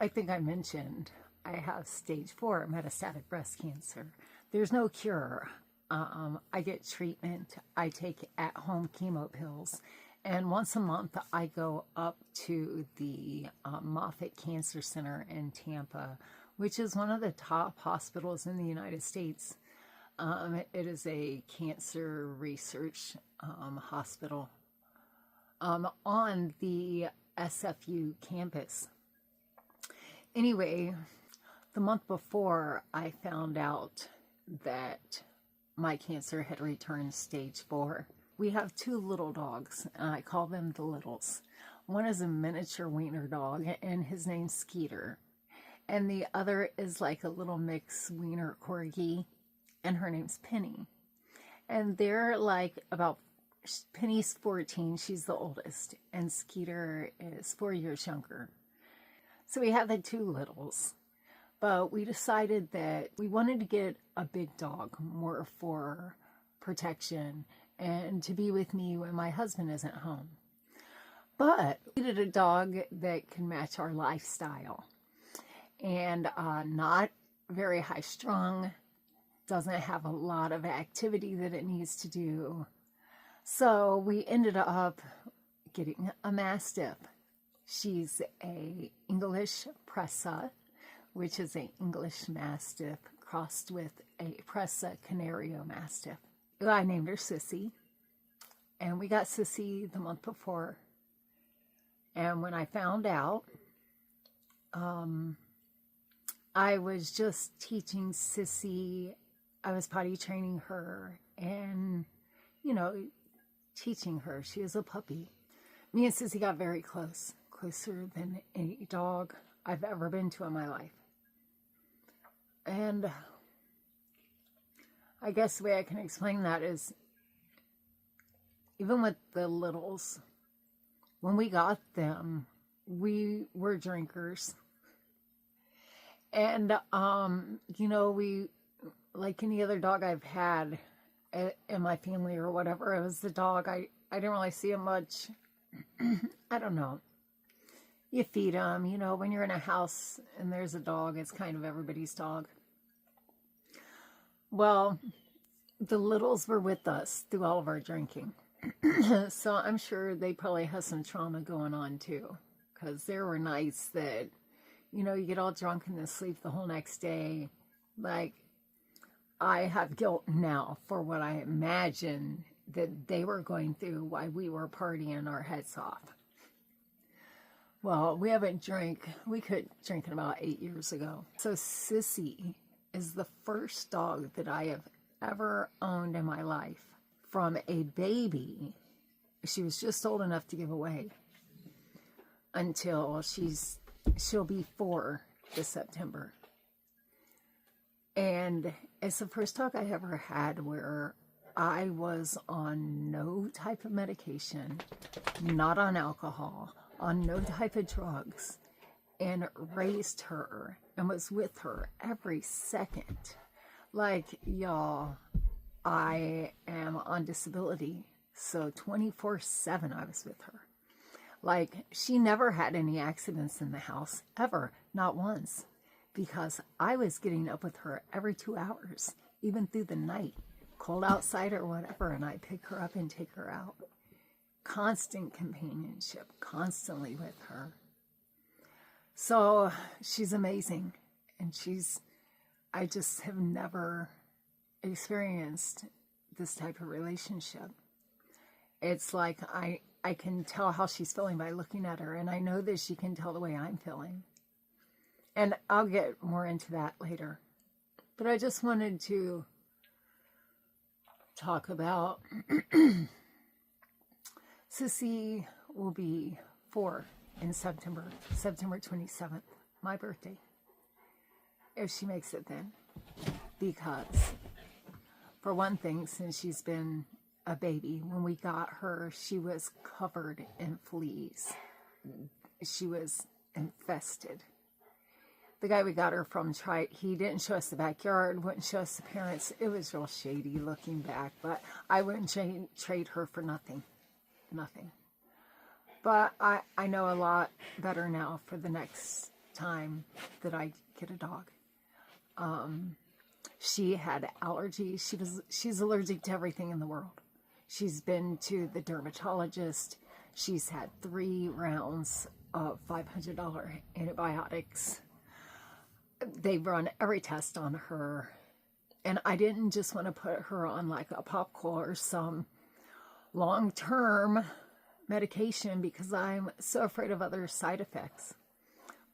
I think I mentioned I have stage 4 metastatic breast cancer. There's no cure. I get treatment. I take at-home chemo pills. And once a month, I go up to the Moffitt Cancer Center in Tampa, which is one of the top hospitals in the United States. It is a cancer research hospital on the SFU campus. Anyway, the month before, I found out that my cancer had returned stage 4. We have 2 little dogs, and I call them the Littles. One is a miniature wiener dog, and his name's Skeeter. And the other is like a little mixed wiener corgi, and her name's Penny. And they're like about, Penny's 14, she's the oldest, and Skeeter is 4 years younger. So we have the 2 littles, but we decided that we wanted to get a big dog, more for protection and to be with me when my husband isn't home. But we needed a dog that can match our lifestyle, and not very high strung, doesn't have a lot of activity that it needs to do. So we ended up getting a Mastiff. She's a English Presa, which is an English Mastiff crossed with a Presa Canario Mastiff. I named her Sissy, and we got Sissy the month before. And when I found out, I was just teaching Sissy, I was potty training her and, you know, teaching her. She was a puppy. Me and Sissy got very close. Closer than any dog I've ever been to in my life. And I guess the way I can explain that is, even with the littles, when we got them, we were drinkers. And, you know, we, like any other dog I've had in my family or whatever, it was the dog. I didn't really see him much. I don't know. You feed them, you know, when you're in a house and there's a dog, it's kind of everybody's dog. Well, the littles were with us through all of our drinking. So I'm sure they probably have some trauma going on too. Because there were nights that, you know, you get all drunk and then sleep the whole next day. Like, I have guilt now for what I imagine that they were going through while we were partying our heads off. Well, we haven't drank. We quit drinking about 8 years ago. So Sissy is the first dog that I have ever owned in my life. From a baby, she was just old enough to give away, until she'll be 4 this September. And it's the first dog I ever had where I was on no type of medication, not on alcohol, on no type of drugs, and raised her and was with her every second. Like, y'all, I am on disability, so 24/7 I was with her. Like, she never had any accidents in the house, ever, not once, because I was getting up with her every 2 hours, even through the night, cold outside or whatever, and I'd pick her up and take her out. Constant companionship, constantly with her. So she's amazing, and I just have never experienced this type of relationship. It's like I can tell how she's feeling by looking at her, and I know that she can tell the way I'm feeling. And I'll get more into that later. But I just wanted to talk about Sissy will be 4 in September 27th, my birthday, if she makes it then. Because, for one thing, since she's been a baby, when we got her, she was covered in fleas. She was infested. The guy we got her from he didn't show us the backyard, wouldn't show us the parents. It was real shady looking back, but I wouldn't trade her for nothing. Nothing. But I know a lot better now for the next time that I get a dog. She had allergies. She's allergic to everything in the world. She's been to the dermatologist. She's had 3 rounds of $500 antibiotics. They've run every test on her. And I didn't just want to put her on like a popcorn or some long-term medication because I'm so afraid of other side effects.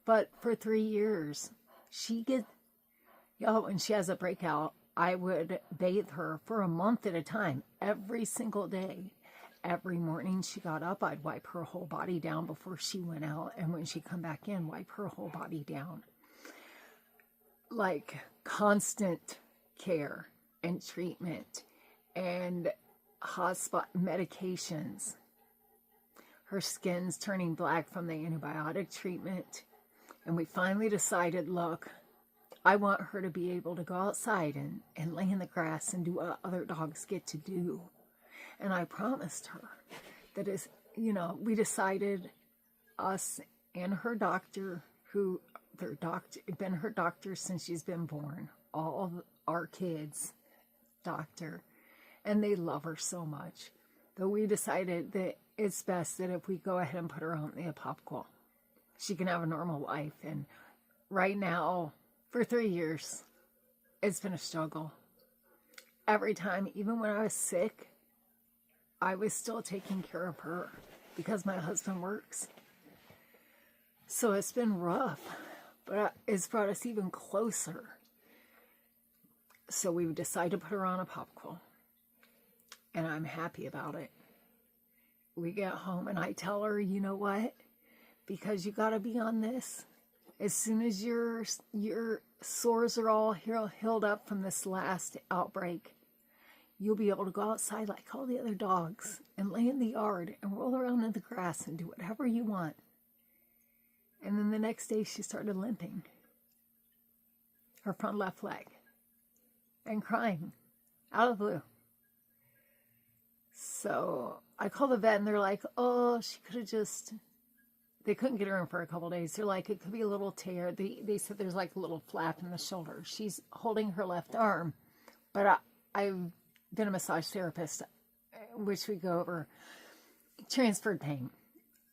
But for 3 years, when she has a breakout, I would bathe her for a month at a time, every single day. Every morning she got up, I'd wipe her whole body down before she went out. And when she come back in, wipe her whole body down. Like constant care and treatment and hotspot medications. Her skin's turning black from the antibiotic treatment. And we finally decided, look, I want her to be able to go outside and lay in the grass and do what other dogs get to do. And I promised her that we decided, us and her doctor, been her doctor since she's been born, all of our kids' doctor, and they love her so much, that we decided that it's best that if we go ahead and put her on the popcorn, she can have a normal life. And right now, for 3 years, it's been a struggle. Every time, even when I was sick, I was still taking care of her because my husband works. So it's been rough, but it's brought us even closer. So we decided to put her on a popcorn, and I'm happy about it. We get home and I tell her, you know what? Because you got to be on this. As soon as your sores are all healed up from this last outbreak, you'll be able to go outside like all the other dogs and lay in the yard and roll around in the grass and do whatever you want. And then the next day she started limping, her front left leg, and crying out of the blue. So I called the vet and they're like, oh, she could have just... They couldn't get her in for a couple days. They're like, it could be a little tear. They said there's like a little flap in the shoulder. She's holding her left arm. But I've been a massage therapist, which we go over transferred pain.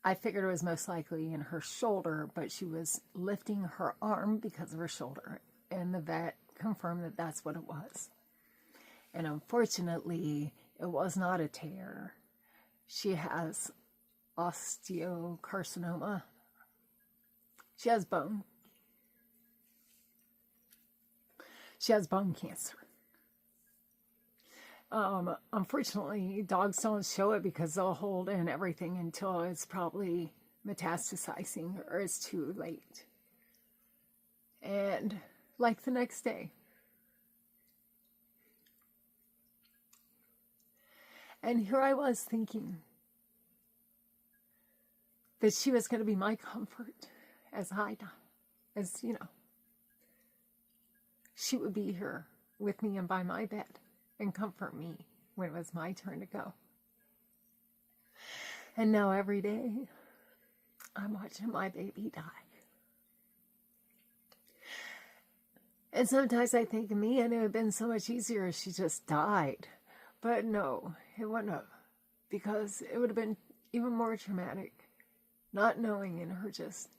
I figured it was most likely in her shoulder, but she was lifting her arm because of her shoulder. And the vet confirmed that that's what it was. And unfortunately, it was not a tear. She has osteocarcinoma. She has bone. She has bone cancer. Unfortunately, dogs don't show it because they'll hold in everything until it's probably metastasizing or it's too late. And like the next day. And here I was thinking that she was going to be my comfort as she would be here with me and by my bed and comfort me when it was my turn to go. And now every day, I'm watching my baby die. And sometimes I think, man, it would have been so much easier if she just died. But no, it wouldn't have. Because it would have been even more traumatic. Not knowing in her just,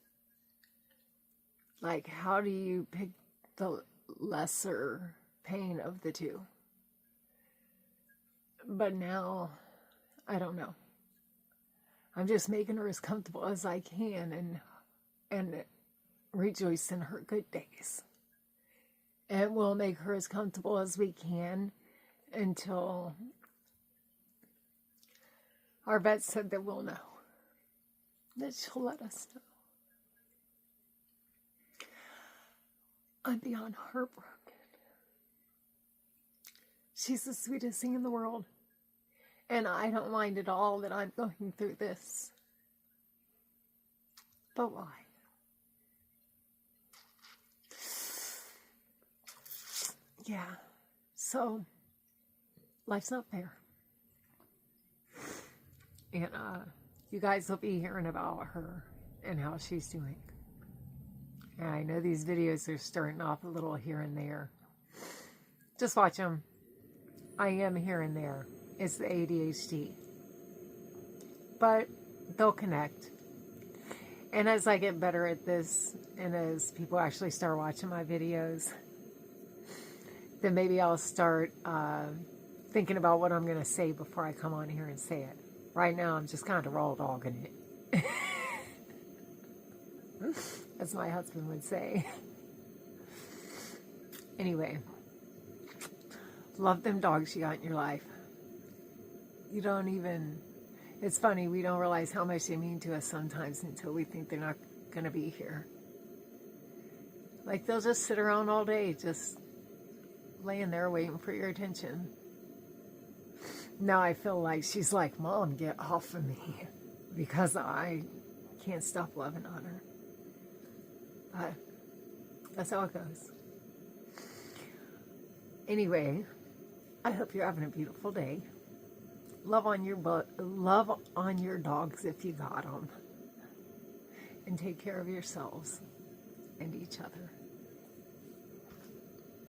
like, how do you pick the lesser pain of the two? But now, I don't know. I'm just making her as comfortable as I can and rejoice in her good days. And we'll make her as comfortable as we can until our vet said that we'll know. That she'll let us know. I'm beyond heartbroken. She's the sweetest thing in the world. And I don't mind at all that I'm going through this. But why? Yeah. So, life's not fair. And, you guys will be hearing about her and how she's doing. Yeah, I know these videos are starting off a little here and there. Just watch them. I am here and there. It's the ADHD. But they'll connect. And as I get better at this, and as people actually start watching my videos, then maybe I'll start thinking about what I'm going to say before I come on here and say it. Right now, I'm just kind of raw dogging it. As my husband would say. Anyway, love them dogs you got in your life. You don't even... It's funny, we don't realize how much they mean to us sometimes until we think they're not going to be here. Like, they'll just sit around all day, just laying there waiting for your attention. Now I feel like she's like, Mom, get off of me. Because I can't stop loving on her. But that's how it goes. Anyway, I hope you're having a beautiful day. Love on your dogs if you got them. And take care of yourselves and each other.